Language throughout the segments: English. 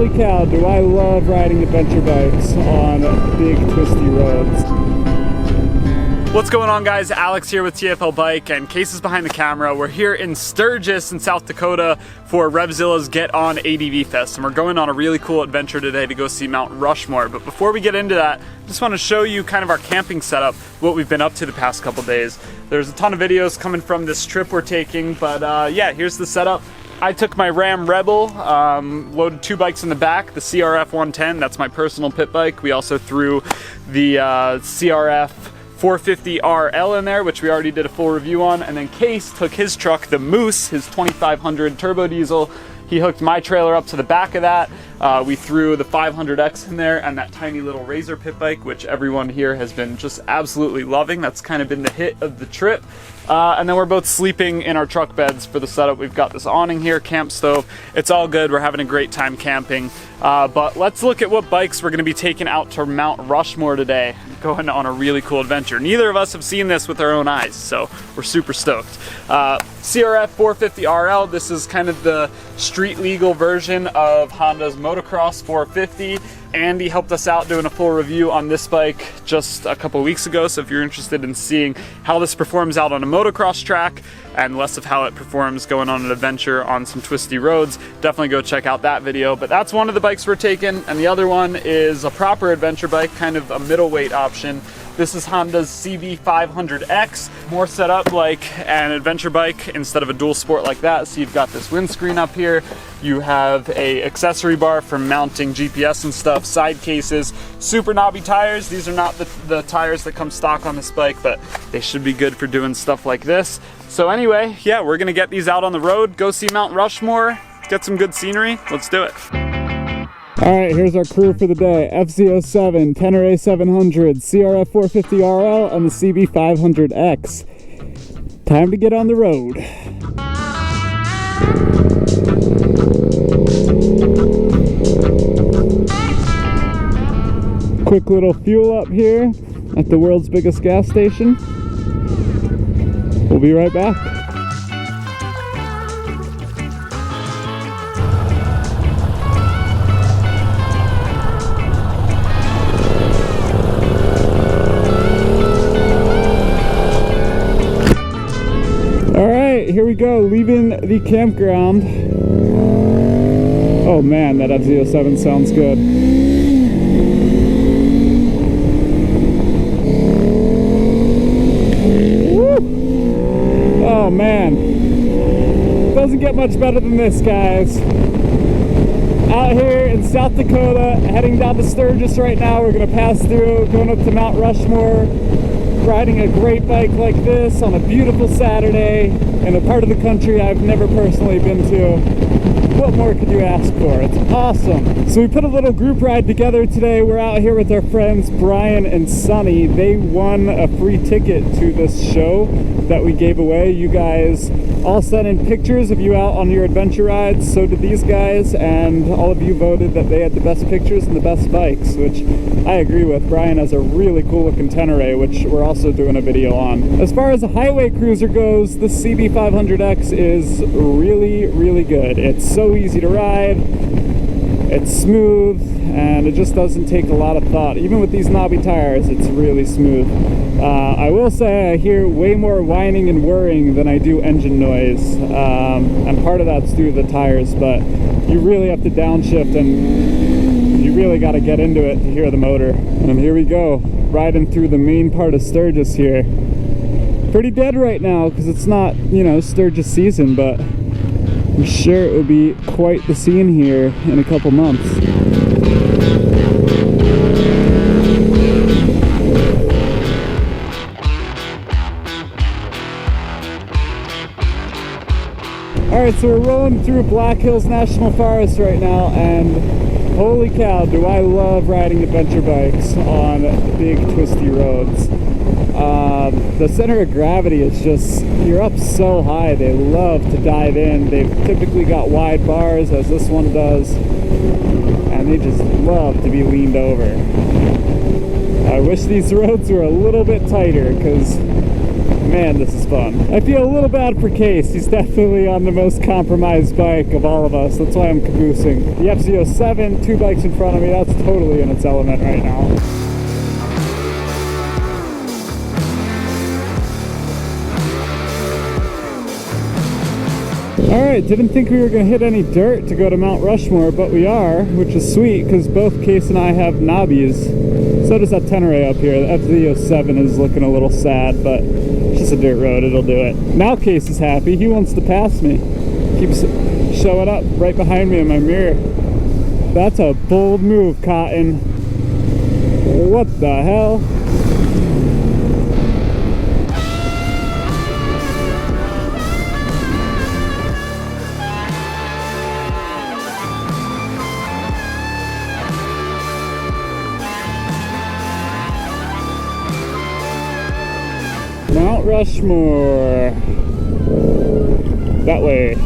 Holy cow, do I love riding adventure bikes on big twisty roads. What's going on, guys? Alex here with TFL Bike and Cases behind the camera. We're here in Sturgis in South Dakota for Revzilla's Get On ADV Fest, and we're going on a really cool adventure today to go see Mount Rushmore. But before we get into that, I just want to show you kind of our camping setup, what we've been up to the past couple days. There's a ton of videos coming from this trip we're taking, but yeah, here's the setup. I took my Ram Rebel, loaded 2 bikes in the back, the CRF 110, that's my personal pit bike. We also threw the CRF 450 RL in there, which we already did a full review on. And then Case took his truck, the Moose, his 2500 turbo diesel. He hooked my trailer up to the back of that. We threw the 500X in there and that tiny little Razor pit bike, which everyone here has been just absolutely loving. That's kind of been the hit of the trip. And then we're both sleeping in our truck beds for the setup. We've got this awning here, camp stove. It's all good. We're having a great time camping. But let's look at what bikes we're going to be taking out to Mount Rushmore today, going on a really cool adventure. Neither of us have seen this with our own eyes, so we're super stoked. CRF 450 RL, this is kind of the street legal version of Honda's Motocross 450. Andy helped us out doing a full review on this bike just a couple weeks ago, so if you're interested in seeing how this performs out on a motocross track and less of how it performs going on an adventure on some twisty roads, definitely go check out that video. But that's one of the bikes we're taking, and the other one is a proper adventure bike, kind of a middleweight option. This is Honda's CB500X, more set up like an adventure bike instead of a dual sport like that. So you've got this windscreen up here, you have a accessory bar for mounting GPS and stuff, side cases, super knobby tires. These are not the tires that come stock on this bike, but they should be good for doing stuff like this. So anyway, yeah, we're gonna get these out on the road, go see Mount Rushmore, get some good scenery. Let's do it. All right, here's our crew for the day. FZ07, Tenere 700, CRF 450 RL, and the CB500X. Time to get on the road. Quick little fuel up here at the world's biggest gas station. We'll be right back. Here we go, leaving the campground. Oh man, that FZ07 sounds good. Woo! Oh man, doesn't get much better than this, guys. Out here in South Dakota, heading down to Sturgis right now. We're gonna pass through, going up to Mount Rushmore, riding a great bike like this on a beautiful Saturday in a part of the country I've never personally been to. What more could you ask for? It's awesome. So we put a little group ride together today. We're out here with our friends Brian and Sunny. They won a free ticket to this show that we gave away. You guys all sent in pictures of you out on your adventure rides. So did these guys, and all of you voted that they had the best pictures and the best bikes, which I agree with. Brian has a really cool looking Tenere, which we're also doing a video on. As far as a highway cruiser goes, the CB500X is really, really good. It's so easy to ride, it's smooth, and it just doesn't take a lot of thought. Even with these knobby tires, it's really smooth. I will say I hear way more whining and whirring than I do engine noise, and part of that's due to the tires, but you really have to downshift and you really got to get into it to hear the motor. And here we go, riding through the main part of Sturgis here. Pretty dead right now because it's not, you know, Sturgis season, but I'm sure it will be quite the scene here in a couple months. Alright, so we're rolling through Black Hills National Forest right now, and holy cow, do I love riding adventure bikes on big twisty roads. The center of gravity is just, you're up so high, they love to dive in. They've typically got wide bars, as this one does, and they just love to be leaned over. I wish these roads were a little bit tighter, because man, this is fun. fun. I feel a little bad for Case. He's definitely on the most compromised bike of all of us. That's why I'm caboosing. The FZ07, 2 bikes in front of me, that's totally in its element right now. Alright, didn't think we were going to hit any dirt to go to Mount Rushmore, but we are, which is sweet because both Case and I have knobbies. So does that Tenere up here. The FZ07 is looking a little sad, but it's just a dirt road, it'll do it. Now Case is happy, he wants to pass me. Keeps showing up right behind me in my mirror. That's a bold move, Cotton. What the hell? Mount Rushmore. That way.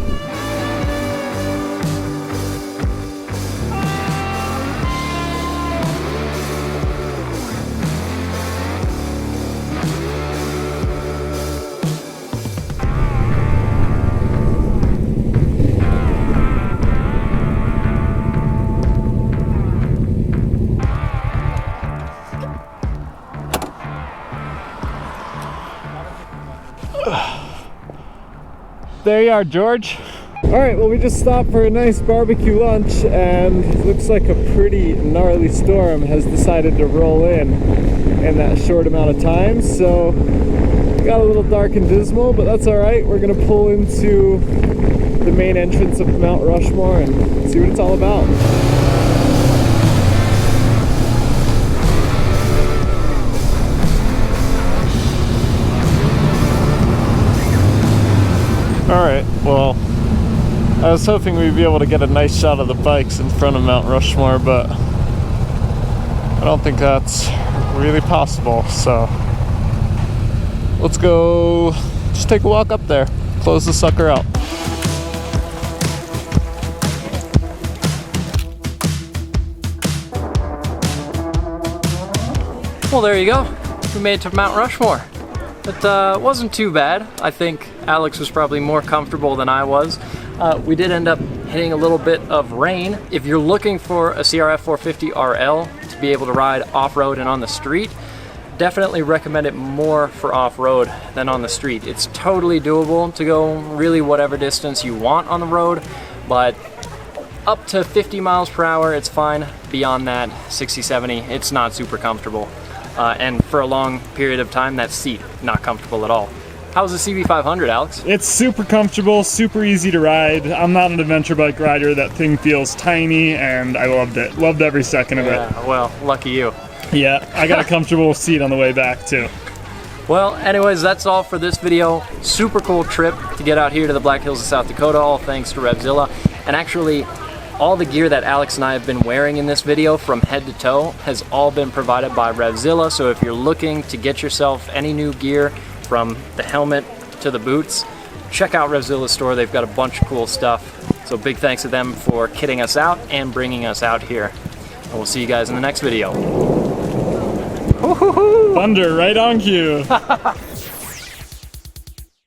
There you are, George. Alright, well, we just stopped for a nice barbecue lunch, and it looks like a pretty gnarly storm has decided to roll in that short amount of time. So it got a little dark and dismal, but that's alright. We're gonna pull into the main entrance of Mount Rushmore and see what it's all about. Alright, well, I was hoping we'd be able to get a nice shot of the bikes in front of Mount Rushmore, but I don't think that's really possible, so let's go just take a walk up there, close the sucker out. Well, there you go. We made it to Mount Rushmore. It wasn't too bad. I think Alex was probably more comfortable than I was. We did end up hitting a little bit of rain. If you're looking for a CRF 450 RL to be able to ride off-road and on the street, definitely recommend it more for off-road than on the street. It's totally doable to go really whatever distance you want on the road, but up to 50 miles per hour, it's fine. Beyond that, 60, 70, it's not super comfortable. And for a long period of time, that seat, not comfortable at all. How's the CB500, Alex? It's super comfortable, super easy to ride. I'm not an adventure bike rider. That thing feels tiny, and I loved it. Loved every second of it. Well, lucky you. Yeah, I got a comfortable seat on the way back, too. Well, anyways, that's all for this video. Super cool trip to get out here to the Black Hills of South Dakota, all thanks to Revzilla. And actually, all the gear that Alex and I have been wearing in this video from head to toe has all been provided by Revzilla. So if you're looking to get yourself any new gear, from the helmet to the boots, check out Revzilla's store. They've got a bunch of cool stuff. So big thanks to them for kitting us out and bringing us out here. And we'll see you guys in the next video. Thunder right on cue.